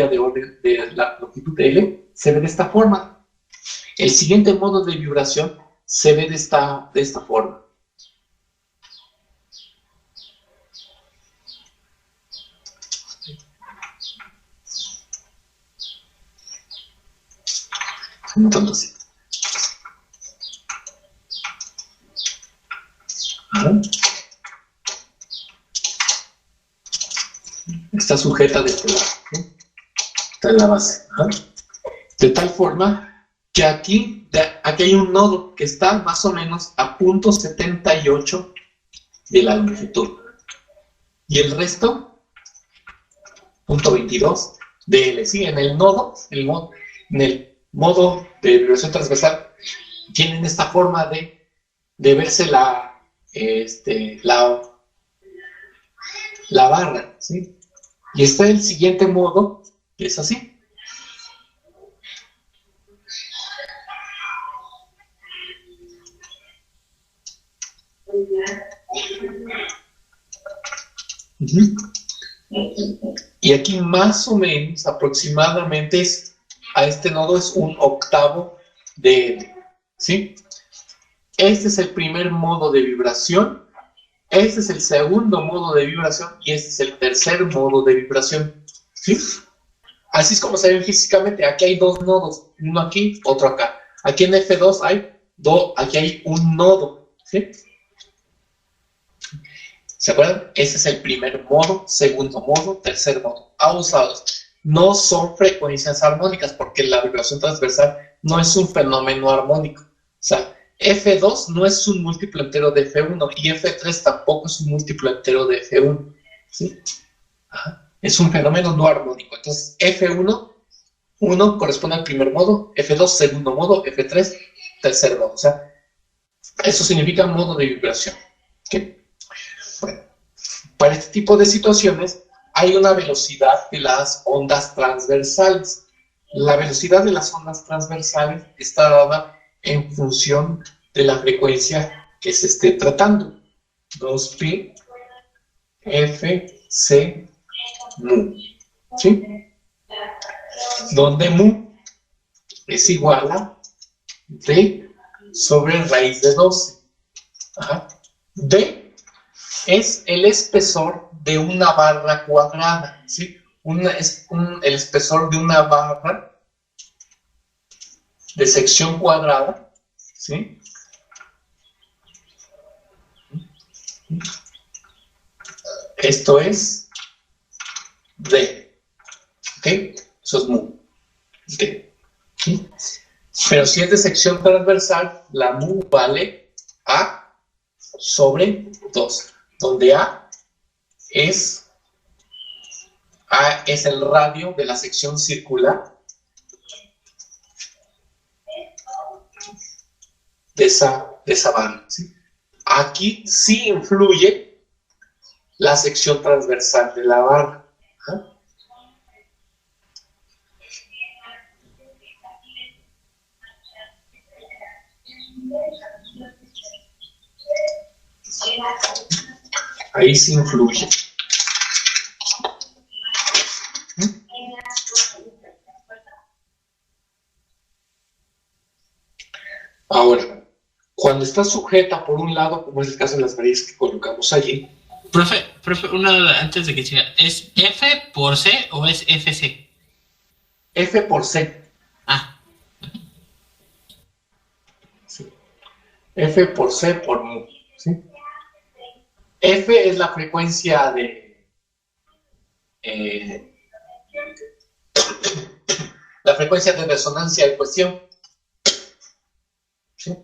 vía de orden de la longitud de L se ve de esta forma. El siguiente modo de vibración se ve de esta forma. Entonces, está sujeta de este lado, ¿sí? Está en la base. De tal forma que aquí hay un nodo que está más o menos a 0.78 de la longitud. Y el resto, 0.22 de L. ¿Sí? En el nodo, en el modo de vibración transversal, tienen esta forma de verse la barra, ¿sí? Y está el siguiente modo, que es así. Y aquí más o menos, aproximadamente, a este nodo es 1/8 de L, ¿sí? Este es el primer modo de vibración, este es el segundo modo de vibración y este es el tercer modo de vibración, ¿sí? Así es como se ven físicamente. Aquí hay dos nodos, uno aquí, otro acá. Aquí en F2 aquí hay un nodo, ¿sí? ¿Se acuerdan? Ese es el primer modo, segundo modo, tercer modo. Usados. No son frecuencias armónicas porque la vibración transversal no es un fenómeno armónico. O sea, F2 no es un múltiplo entero de F1 y F3 tampoco es un múltiplo entero de F1. ¿Sí? Es un fenómeno no armónico. Entonces, F1 corresponde al primer modo, F2 segundo modo, F3 tercer modo. O sea, eso significa modo de vibración. ¿Okay? Bueno, para este tipo de situaciones hay una velocidad de las ondas transversales. La velocidad de las ondas transversales está dada en función de la frecuencia que se esté tratando. 2pi f c mu, ¿sí? Donde mu es igual a d sobre raíz de 12. D es el espesor de una barra cuadrada, ¿sí? El espesor de una barra de sección cuadrada, ¿sí? Esto es D, ¿ok? Eso es mu, D, ¿sí? Pero si es de sección transversal, la mu vale A sobre 2, donde A es el radio de la sección circular de esa barra, ¿sí? Aquí sí influye la sección transversal de la barra. Ahí sí influye. Ahora, cuando está sujeta por un lado, como es el caso de las varillas que colocamos allí. Profe, una duda antes de que siga. ¿Es F por C o es FC? F por C. Sí. F por C por mu, ¿sí? F es la frecuencia la frecuencia de resonancia en cuestión, ¿sí?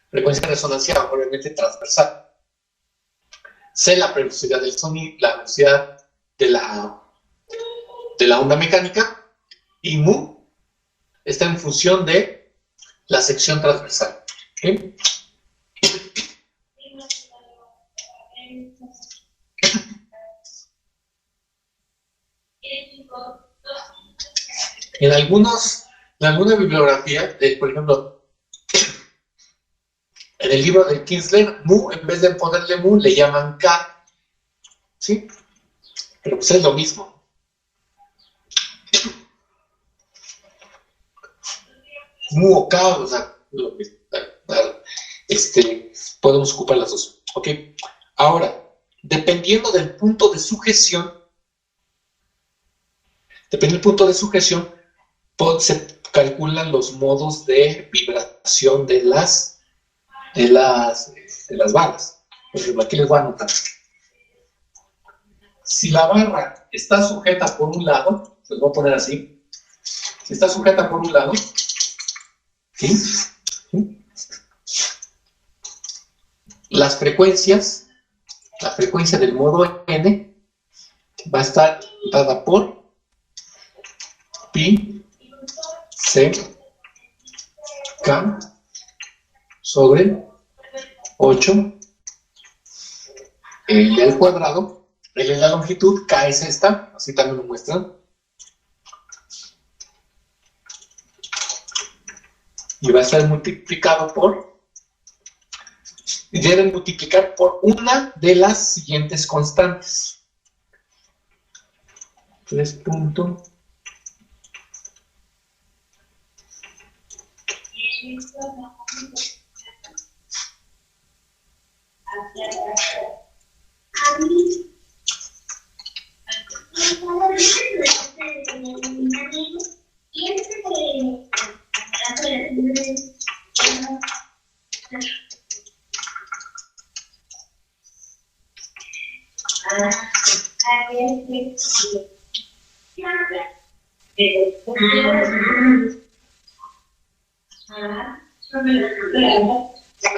Frecuencia de resonancia obviamente transversal. C la velocidad del sonido, la velocidad de la onda mecánica, y mu está en función de la sección transversal, ¿sí? En alguna bibliografía, por ejemplo, en el libro de Kinsler, mu, en vez de ponerle mu, le llaman K, ¿sí? Pero pues es lo mismo. mu o k, o sea, podemos ocupar las dos. ¿Ok? Ahora, dependiendo del punto de sujeción, se calculan los modos de vibración de las balas. Por ejemplo, aquí les voy a anotar. Si la barra está sujeta por un lado, les voy a poner así. Si está sujeta por un lado, ¿sí? La frecuencia del modo n va a estar dada por pi c k sobre 8 L al cuadrado. L es la longitud, K es esta, así también lo muestran. Y va a estar multiplicado por, y deben multiplicar por una de las siguientes constantes. 3 punto.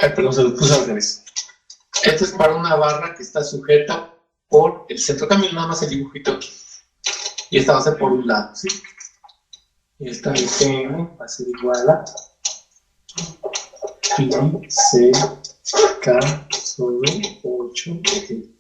Ay, perdón, se lo puse al revés. Esto es para una barra que está sujeta por el centro. Cambio nada más el dibujito aquí. Y esta va a ser por un lado, ¿sí? Y esta va a ser igual a pi c k sobre 8 L.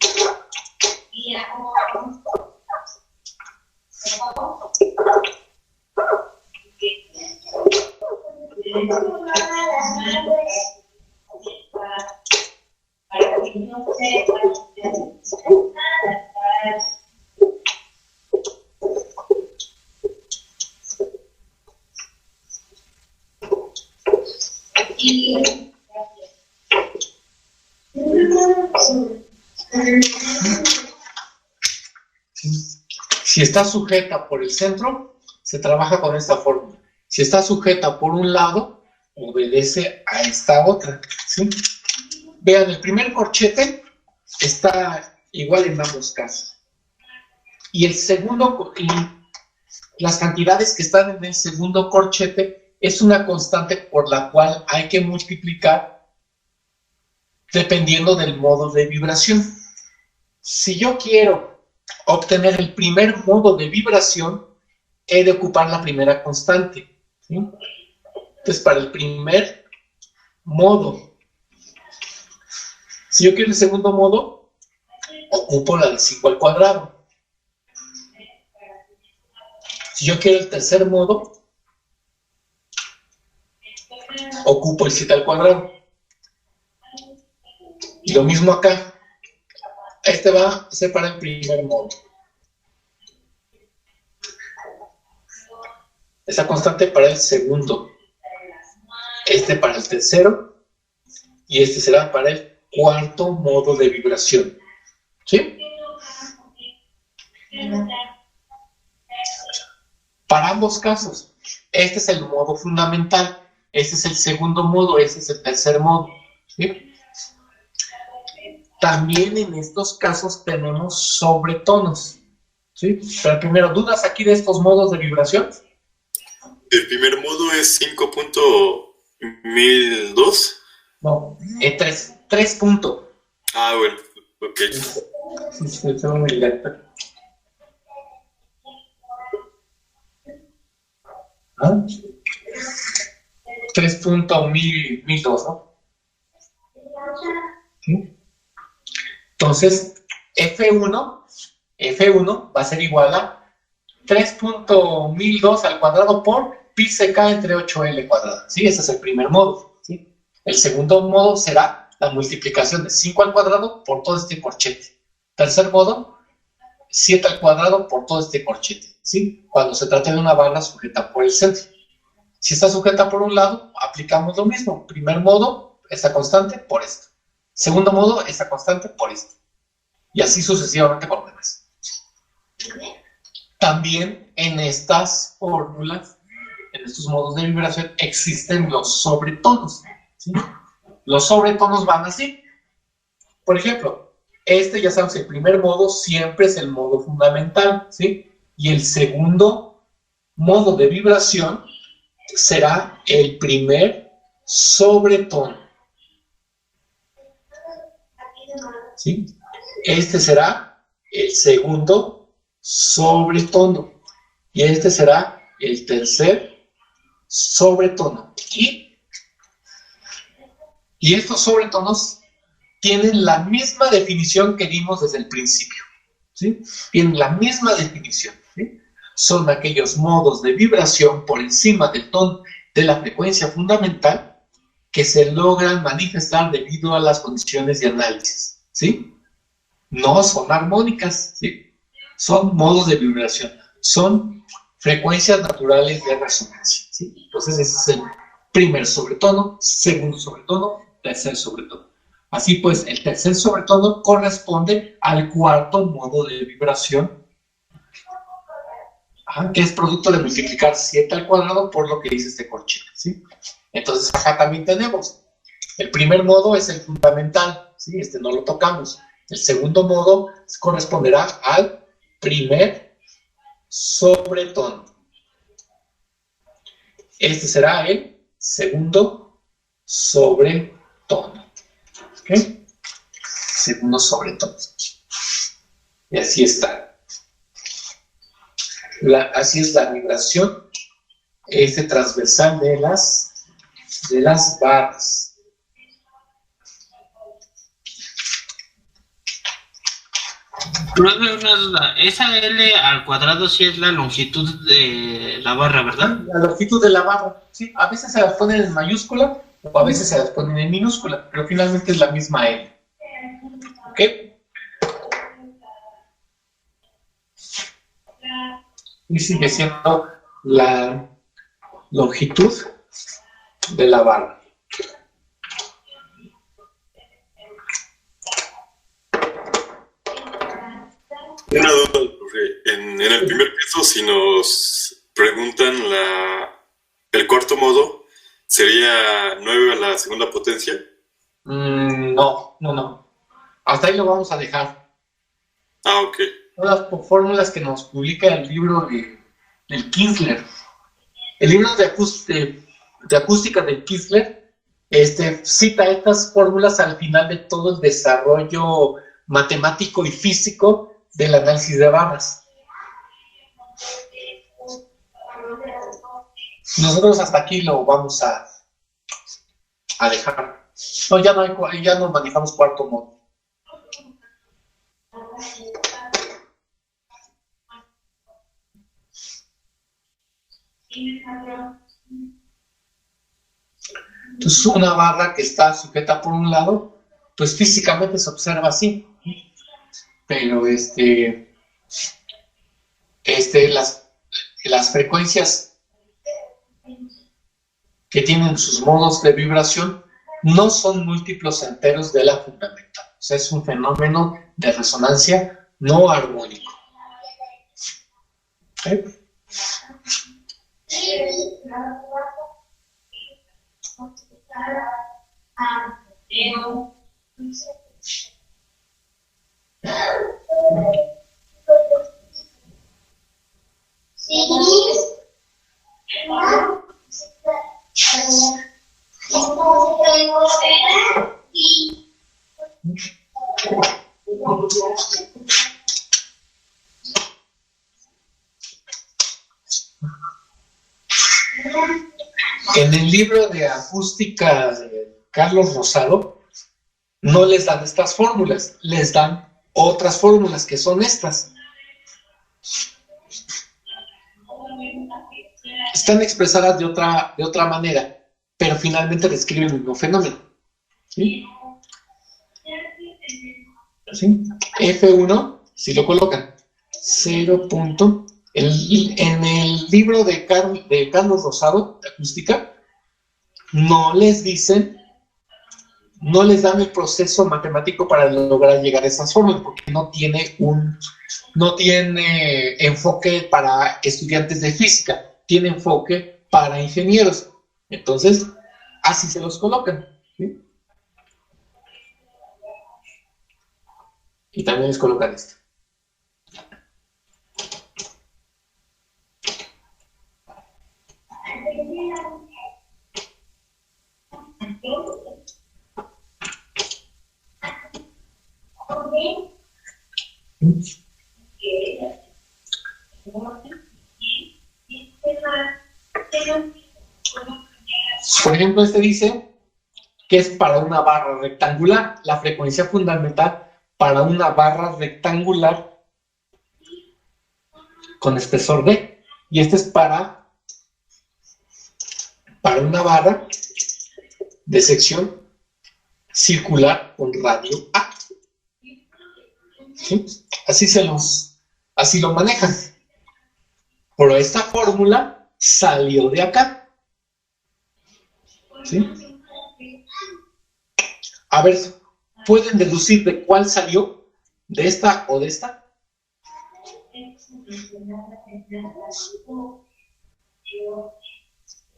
Si está sujeta por el centro, se trabaja con esta fórmula. Si está sujeta por un lado, obedece a esta otra, ¿sí? Vean, el primer corchete está igual en ambos casos. Y el segundo, las cantidades que están en el segundo corchete es una constante por la cual hay que multiplicar dependiendo del modo de vibración. Si yo quiero obtener el primer modo de vibración, he de ocupar la primera constante, ¿sí? Entonces, para el primer modo, si yo quiero el segundo modo, ocupo la del 5 al cuadrado. Si yo quiero el tercer modo, ocupo el 7 al cuadrado. Y lo mismo acá. Este va a ser para el primer modo. Esa constante para el segundo. Este para el tercero. Y este será para el cuarto modo de vibración. ¿Sí? Para ambos casos, este es el modo fundamental. Este es el segundo modo. Este es el tercer modo. ¿Sí? También en estos casos tenemos sobretonos, ¿sí? Pero primero, ¿dudas aquí de estos modos de vibración? El primer modo es 5.1002. No, 3 puntos. Ah, bueno, ok. Sí, tengo muy lento. ¿Ah? 3.1002, ¿no? ¿Sí? Entonces, F1 va a ser igual a 3.1002 al cuadrado por pi ck entre 8L cuadrado. ¿Sí? Ese es el primer modo. ¿Sí? El segundo modo será la multiplicación de 5 al cuadrado por todo este corchete. Tercer modo, 7 al cuadrado por todo este corchete. ¿Sí? Cuando se trata de una barra sujeta por el centro. Si está sujeta por un lado, aplicamos lo mismo. Primer modo, esta constante por esto. Segundo modo, esta constante por esto. Y así sucesivamente por demás. También en estas fórmulas, en estos modos de vibración, existen los sobretonos, ¿sí? Los sobretonos van así. Por ejemplo, ya sabemos, el primer modo siempre es el modo fundamental, ¿sí? Y el segundo modo de vibración será el primer sobretono, ¿sí? Este será el segundo sobretono y este será el tercer sobretono. Y estos sobretonos tienen la misma definición que dimos desde el principio, ¿sí? Tienen la misma definición, ¿sí? Son aquellos modos de vibración por encima del tono de la frecuencia fundamental que se logran manifestar debido a las condiciones de análisis, ¿sí? No son armónicas, ¿sí? Son modos de vibración, son frecuencias naturales de resonancia, ¿sí? Entonces ese es el primer sobretono, segundo sobretono, tercer sobretono. Así pues, el tercer sobretono corresponde al cuarto modo de vibración, que es producto de multiplicar 7 al cuadrado por lo que dice este corchete, ¿sí? Entonces acá también tenemos, el primer modo es el fundamental, ¿sí? Este no lo tocamos. El segundo modo corresponderá al primer sobretono. Este será el segundo sobretono. ¿Ok? Segundo sobretono. Y así está. Así es la vibración transversal de las barras. Profe, una duda. Esa L al cuadrado sí es la longitud de la barra, ¿verdad? La longitud de la barra, sí. A veces se las ponen en mayúscula o a veces se las ponen en minúscula, pero finalmente es la misma L. ¿Ok? Y sigue siendo la longitud de la barra. Una duda, profe. En el primer caso, si nos preguntan el cuarto modo, ¿sería 9 a la segunda potencia? No. Hasta ahí lo vamos a dejar. Ah, ok. Las fórmulas que nos publica el libro del Kinsler. El libro de acústica del Kinsler cita estas fórmulas al final de todo el desarrollo matemático y físico del análisis de barras. Nosotros hasta aquí lo vamos a dejar. No, ya no manejamos cuarto modo. Entonces, una barra que está sujeta por un lado, pues físicamente se observa así. Pero las frecuencias que tienen sus modos de vibración no son múltiplos enteros de la fundamental. O sea, es un fenómeno de resonancia no armónico. ¿Okay? En el libro de acústica de Carlos Rosado no les dan estas fórmulas, les dan otras fórmulas que son estas. Están expresadas de otra manera, pero finalmente describen el mismo fenómeno. ¿Sí? ¿Sí? F1, si lo colocan, 0. En el libro de Carlos Rosado, de acústica, no les dan el proceso matemático para lograr llegar a esas fórmulas, porque no tiene enfoque para estudiantes de física, tiene enfoque para ingenieros. Entonces, así se los colocan, ¿sí? Y también les colocan esto. Por ejemplo, este dice que es para una barra rectangular, la frecuencia fundamental para una barra rectangular con espesor D. Y este es para una barra de sección circular con radio A. ¿Sí? Así lo manejan. Pero esta fórmula salió de acá. ¿Sí? A ver, ¿pueden deducir de cuál salió? ¿De esta o de esta?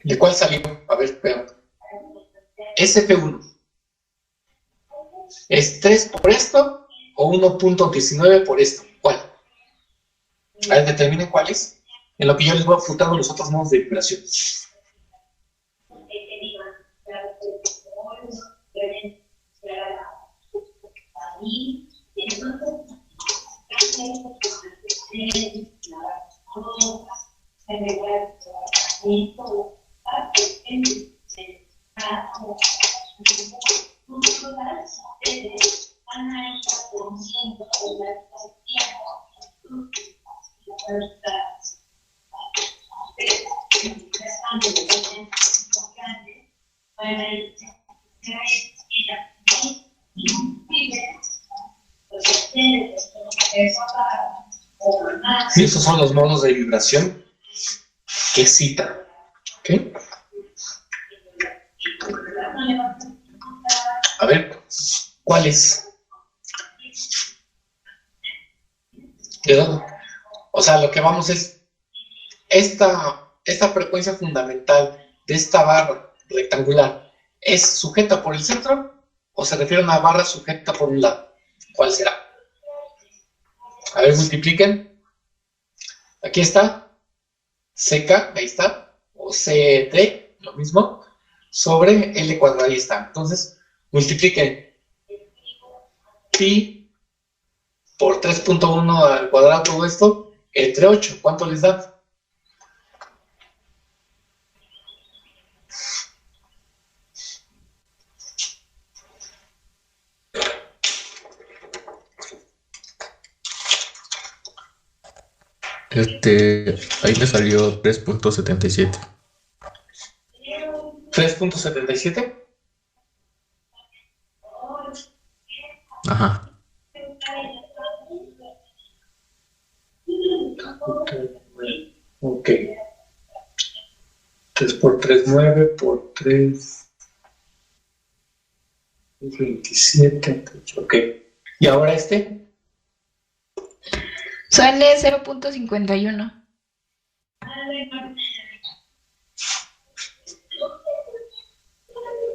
¿De cuál salió? A ver, espera. SF1. ¿Es 3 por esto o 1.19 por esto? ¿Cuál? A ver, determinen cuál es. En lo que yo les voy apuntando los otros modos de vibración. Y estos son los modos de vibración que citan. ¿Okay? A ver, ¿cuál es? ¿De dónde? O sea, lo que vamos es esta frecuencia fundamental de esta barra rectangular, ¿es sujeta por el centro o se refiere a una barra sujeta por un lado? ¿Cuál será? A ver, multipliquen. Aquí está, CK, ahí está, o CT, lo mismo, sobre L cuadrado, ahí está. Entonces, multipliquen pi por 3.1 al cuadrado, todo esto, entre 8. ¿Cuánto les da? Ahí me salió 3.77. 3.77. Ajá. Ok. 3 por 3, 9, por 3, 27. Ok. ¿Y ahora este? Sale 0.51.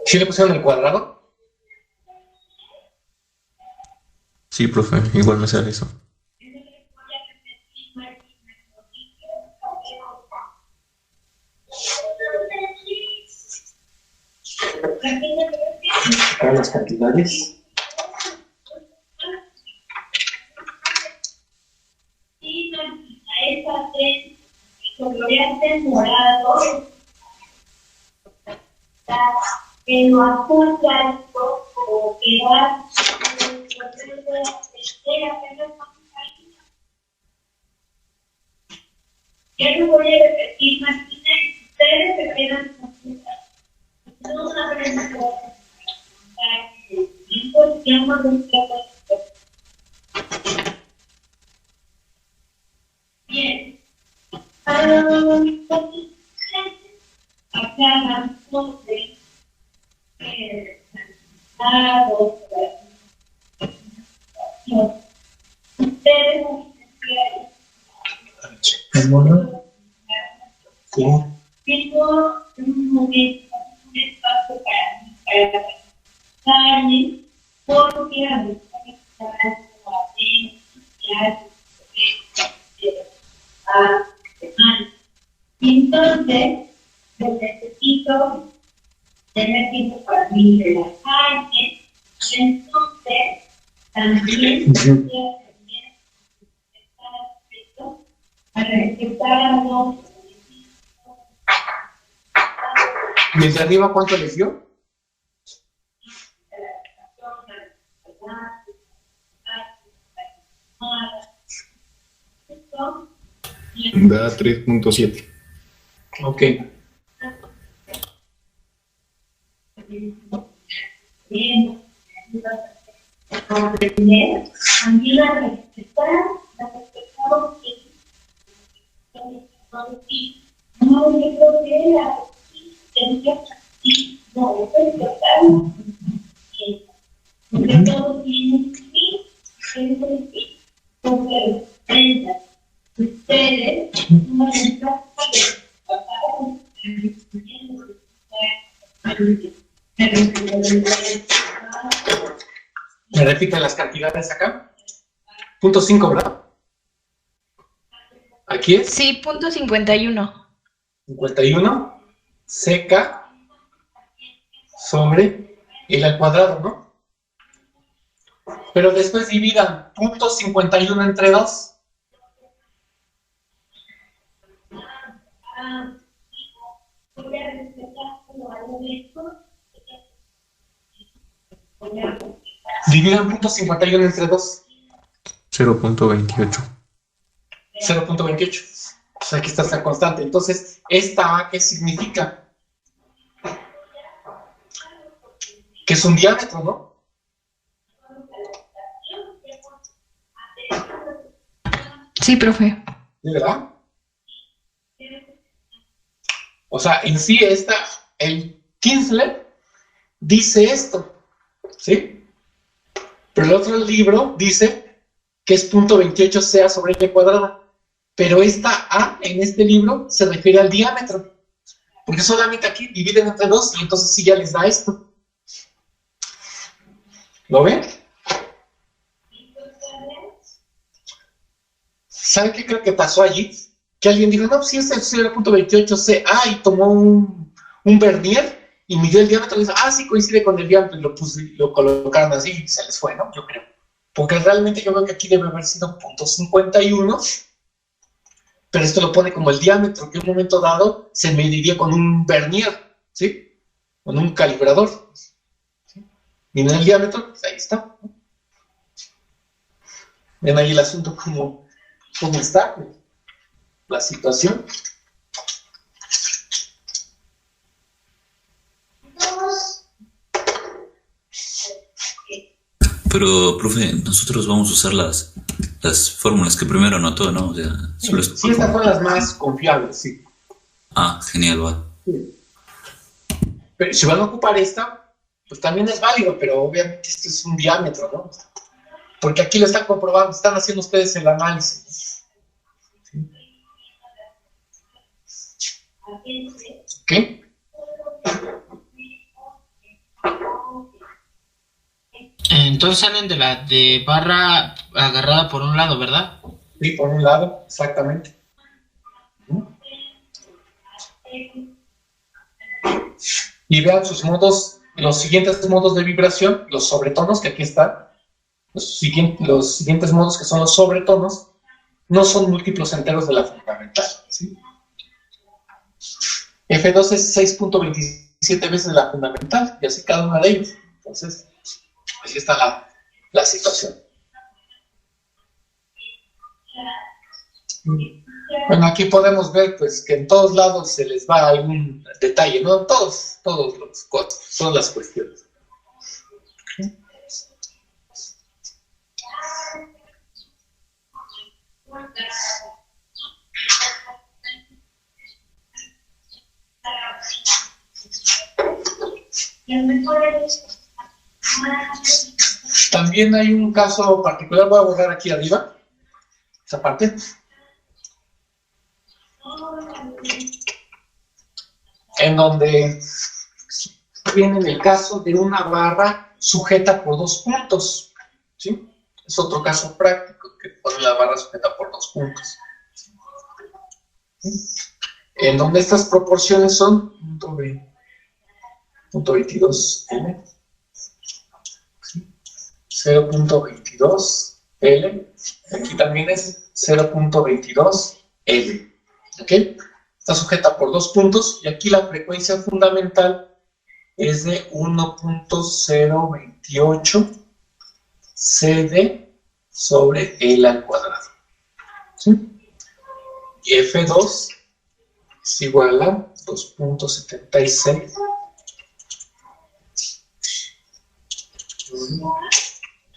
¿Sí le pusieron el cuadrado? Sí, profe, igual me sale eso. Sacar las cantidades. Que no apunta o que va ya no voy a repetir más. Ustedes se quedan consultas. No saben bien. acá vamos de resultados, ustedes tengo un momento, un espacio para mí, para pensar, porque a mí me gusta entonces, yo necesito tener tiempo para mí, relajarme, y entonces también voy a tener que estar atento a respetar a los. ¿Y el de arriba cuánto les dio? Da 3.7. Ok. Aprender también a respetar no, yo creo que era no, eso es total. Porque todo tiene un fin, es decir, porque ustedes no les ¿Me repiten las cantidades acá? Punto 5, ¿verdad? Aquí es Sí, punto 51. 51 seca sobre el al cuadrado, ¿no? Pero después dividan punto 51 entre 2. Dividan punto 51 entre 2. 0.28. 0.28. O sea, aquí está esta constante. Entonces, ¿esta A qué significa? Que es un diámetro, ¿no? Sí, profe. ¿De verdad? O sea, en sí el Kinsler dice esto, ¿sí? Pero el otro libro dice que es punto 28 sea sobre y cuadrada. Pero esta A en este libro se refiere al diámetro. Porque solamente aquí dividen entre 2 y entonces sí ya les da esto. ¿Lo ven? ¿Saben qué creo que pasó allí? Que alguien dijo, no, si es el 0.28 CA y tomó un vernier y midió el diámetro y dijo, sí coincide con el diámetro y lo colocaron así y se les fue, ¿no? Yo creo. Porque realmente yo creo que aquí debe haber sido punto 51, pero esto lo pone como el diámetro, que en un momento dado se mediría con un vernier, ¿sí? Con un calibrador. ¿Sí? Miren el diámetro, pues ahí está. Ven ahí el asunto cómo está, pues, la situación. Pero, profe, nosotros vamos a usar las fórmulas que primero anotó, ¿no? O sea, solo es... Sí, estas son las más confiables, sí. Genial, va. Sí. Pero si van a ocupar esta, pues también es válido, pero obviamente esto es un diámetro, ¿no? Porque aquí lo están comprobando, están haciendo ustedes el análisis. ¿Sí? ¿Ok? Entonces salen de barra agarrada por un lado, ¿verdad? Sí, por un lado, exactamente. Y vean sus modos, los siguientes modos de vibración, los sobretonos que aquí están, los siguientes modos que son los sobretonos, no son múltiplos enteros de la fundamental, ¿sí? F2 es 6.27 veces la fundamental, y así cada una de ellos. Entonces, así está la situación. Bueno, aquí podemos ver pues que en todos lados se les va algún detalle, ¿no? Todos los cuatro, todas las cuestiones. También hay un caso particular, voy a borrar aquí arriba, esa parte. En donde viene el caso de una barra sujeta por 2 puntos, ¿sí? Es otro caso práctico, que pone la barra sujeta por 2 puntos. ¿Sí? En donde estas proporciones son .22 L, ¿sí? 0.22 L, aquí también es 0.22 L, ¿ok? Está sujeta por 2 puntos y aquí la frecuencia fundamental es de 1.028 CD sobre L al cuadrado, ¿sí? Y F2 es igual a 2.76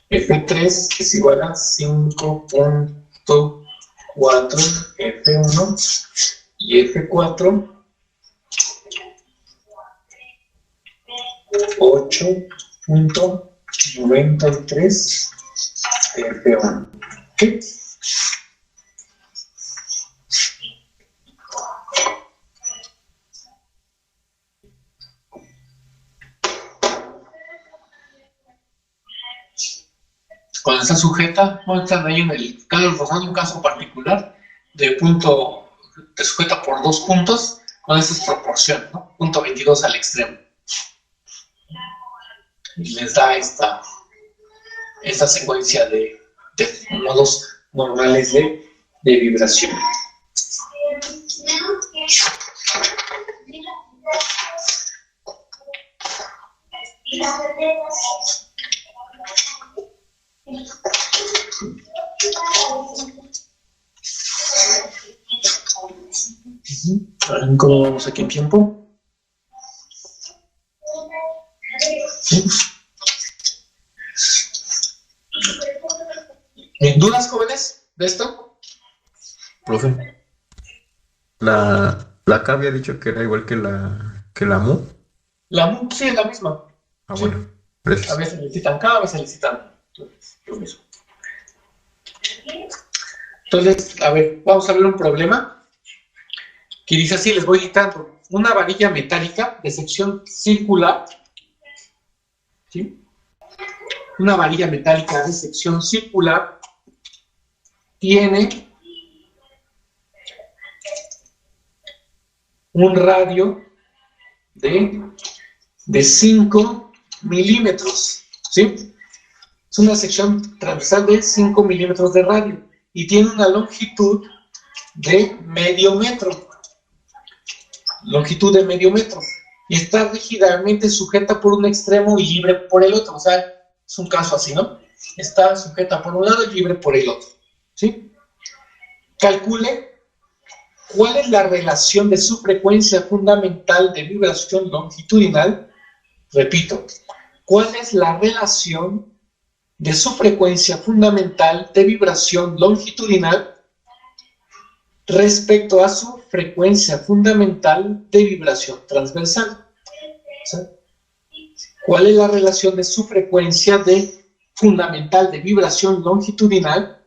F3 es igual a 5.4 F1 y F4 8.93 F1. ¿Okay? Cuando está sujeta, no están ahí en el un caso particular de sujeta por 2 puntos con esas proporciones, ¿no? 0.22 al extremo. Y les da esta secuencia de modos normales de vibración. ¿Cómo vamos aquí en tiempo? ¿Sí? ¿Dudas, jóvenes, de esto? Profe, la K había dicho que era igual que la MU. La MU sí es la misma. Ah, Sí. bueno, gracias. A veces necesitan K, a veces necesitan lo mismo. Entonces, a ver, vamos a ver un problema que dice así, les voy dictando. Una varilla metálica de sección circular, ¿sí? Una varilla metálica de sección circular tiene un radio de 5 milímetros, ¿sí? Es una sección transversal de 5 milímetros de radio y tiene una longitud de medio metro. Longitud de medio metro. Y está rígidamente sujeta por un extremo y libre por el otro. O sea, es un caso así, ¿no? Está sujeta por un lado y libre por el otro, ¿sí? Calcule cuál es la relación de su frecuencia fundamental de vibración longitudinal. Repito, ¿cuál es la relación de su frecuencia fundamental de vibración longitudinal respecto a su frecuencia fundamental de vibración transversal? ¿Sí? ¿Cuál es la relación de su frecuencia fundamental de vibración longitudinal,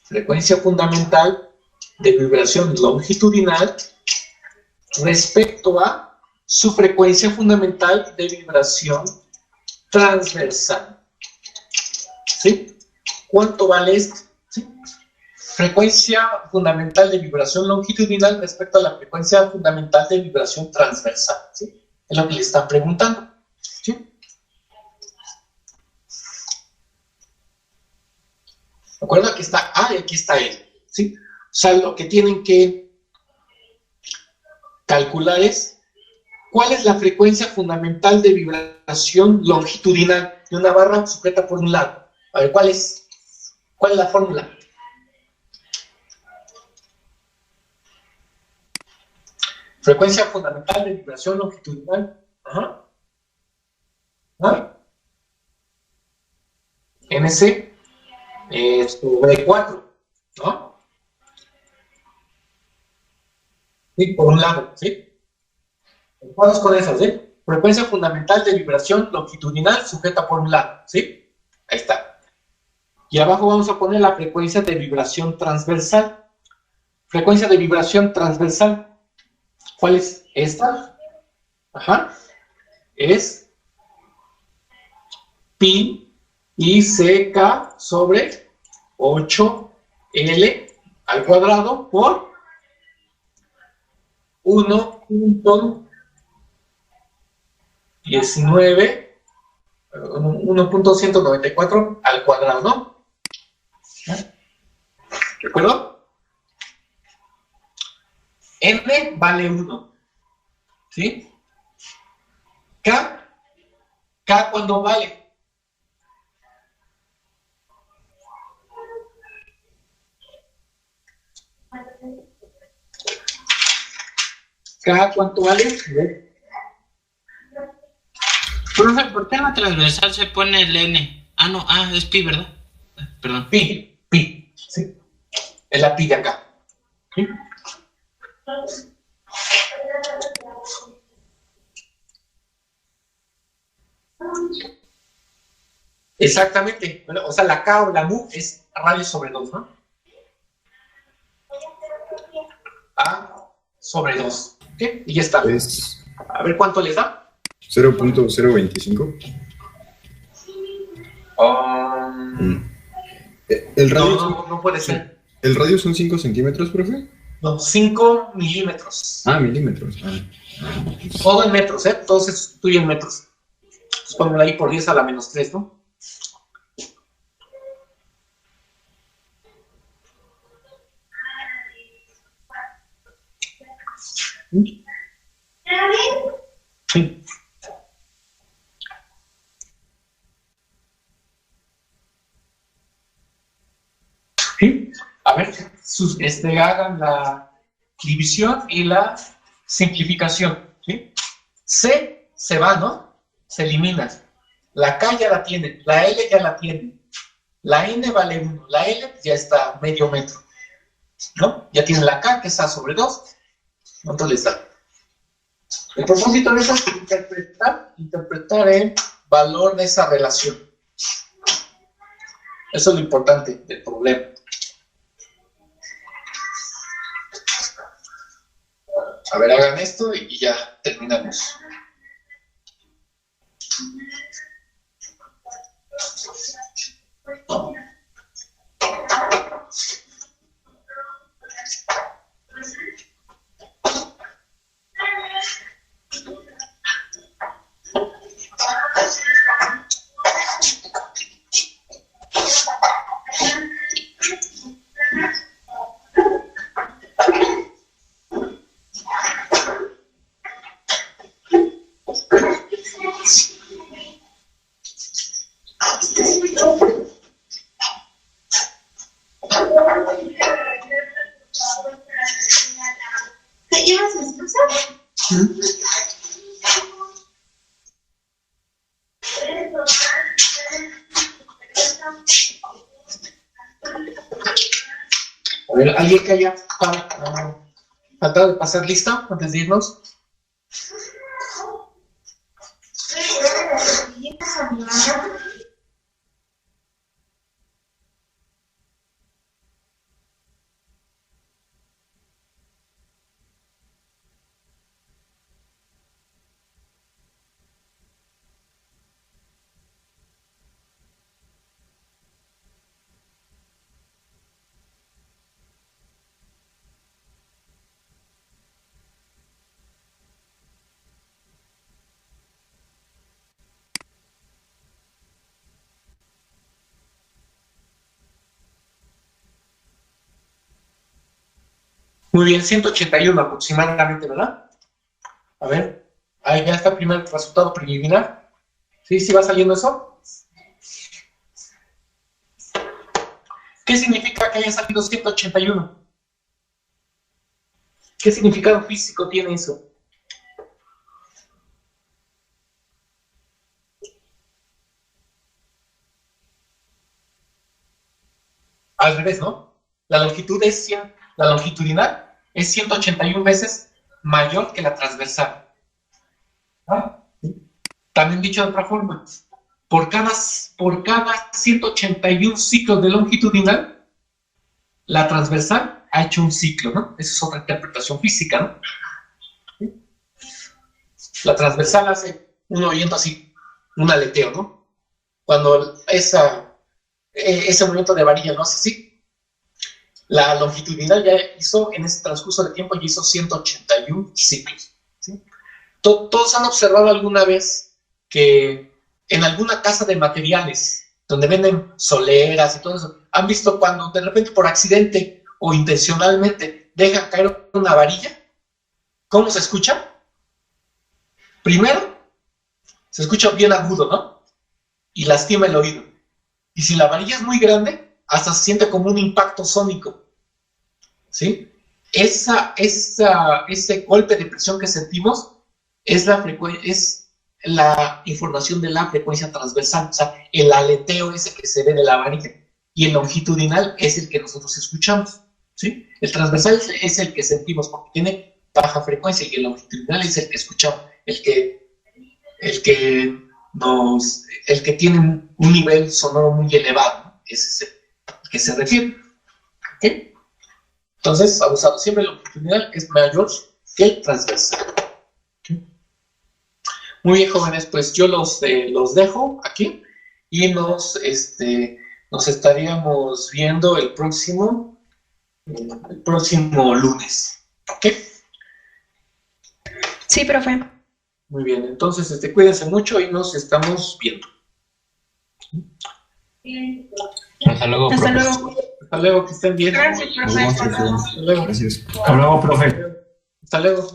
frecuencia fundamental de vibración longitudinal, respecto a su frecuencia fundamental de vibración transversal? ¿Sí? ¿Cuánto vale esto? ¿Sí? Frecuencia fundamental de vibración longitudinal respecto a la frecuencia fundamental de vibración transversal, ¿sí? Es lo que le están preguntando, ¿sí? Recuerda que está A y aquí está L, ¿sí? O sea, lo que tienen que calcular es cuál es la frecuencia fundamental de vibración longitudinal de una barra sujeta por un lado. A ver, ¿cuál es la fórmula? Frecuencia fundamental de vibración longitudinal. Ajá. ¿Ah? NC sobre 4, ¿no? Sí, por un lado, ¿sí? Vamos con esas, ¿sí? Frecuencia fundamental de vibración longitudinal sujeta por un lado, ¿sí? Ahí está. Y abajo vamos a poner la frecuencia de vibración transversal. Frecuencia de vibración transversal. ¿Cuál es esta? Ajá. Es pi ICK sobre 8L al cuadrado por 1.194 al cuadrado, ¿no? ¿De acuerdo? N vale 1, ¿sí? K ¿cuándo vale? K, ¿cuánto vale? Profe, ¿por qué en la transversal se pone el N? Ah, no, es pi, ¿verdad? Perdón. Pi, sí. Es la pi de acá. ¿Sí? Exactamente. Bueno, o sea, la K o la mu es radio sobre 2, ¿no? A sobre 2. ¿Ok? Y ya está. Es A ver cuánto les da. 0.025. El radio, No puede ser. ¿El radio son 5 centímetros, profe? No, 5 milímetros. Milímetros. Todo en metros, ¿eh? Todo se sustituye en metros. Pues pongo ahí por 10 a la menos 3, ¿no? Sí. ¿Sí? A ver, hagan la división y la simplificación. ¿Sí? C se va, ¿no? Se elimina. La K ya la tienen, la L ya la tienen. La N vale 1, la L ya está medio metro. ¿No? Ya tienen la K que está sobre 2. ¿Cuánto les da? El propósito de eso es interpretar el valor de esa relación. Eso es lo importante del problema. A ver, hagan esto y ya terminamos. ¿Te llevas mi esposa? A ver, ¿alguien que haya faltado de pasar lista antes de irnos? Muy bien, 181 aproximadamente, ¿verdad? A ver, ahí ya está el primer resultado preliminar. ¿Sí? ¿Sí va saliendo eso? ¿Qué significa que haya salido 181? ¿Qué significado físico tiene eso? Al revés, ¿no? La longitud es 100, la longitudinal es 181 veces mayor que la transversal. ¿Ah? También dicho de otra forma, por cada 181 ciclos de longitudinal, la transversal ha hecho un ciclo, ¿no? Esa es otra interpretación física, ¿no? La transversal hace uno oyendo así, un aleteo, ¿no? Cuando ese movimiento de varilla no hace así, la longitudinal ya hizo, en ese transcurso de tiempo, ya hizo 181 ciclos, ¿sí? Todos han observado alguna vez que en alguna casa de materiales, donde venden soleras y todo eso, han visto cuando de repente por accidente o intencionalmente dejan caer una varilla. ¿Cómo se escucha? Primero, se escucha bien agudo, ¿no? Y lastima el oído. Y si la varilla es muy grande, hasta se siente como un impacto sónico, ¿sí? Ese golpe de presión que sentimos es la información de la frecuencia transversal, o sea, el aleteo ese que se ve de la varilla, y el longitudinal es el que nosotros escuchamos, ¿sí? El transversal es el que sentimos porque tiene baja frecuencia, y el longitudinal es el que escuchamos, el que tiene un nivel sonoro muy elevado, ¿no? Ese es el que se refiere, ¿okay? Entonces, abusado, siempre el longitudinal es mayor que el transversal. Muy bien, jóvenes, pues yo los dejo aquí y nos estaríamos viendo el próximo lunes. ¿Ok? Sí, profe. Muy bien, entonces cuídense mucho y nos estamos viendo. Hasta luego, Hasta profe. luego. Hasta luego, que estén bien. Gracias, profe. Nos vemos, profe. Hasta luego. Gracias. Hasta luego, profe. Hasta luego.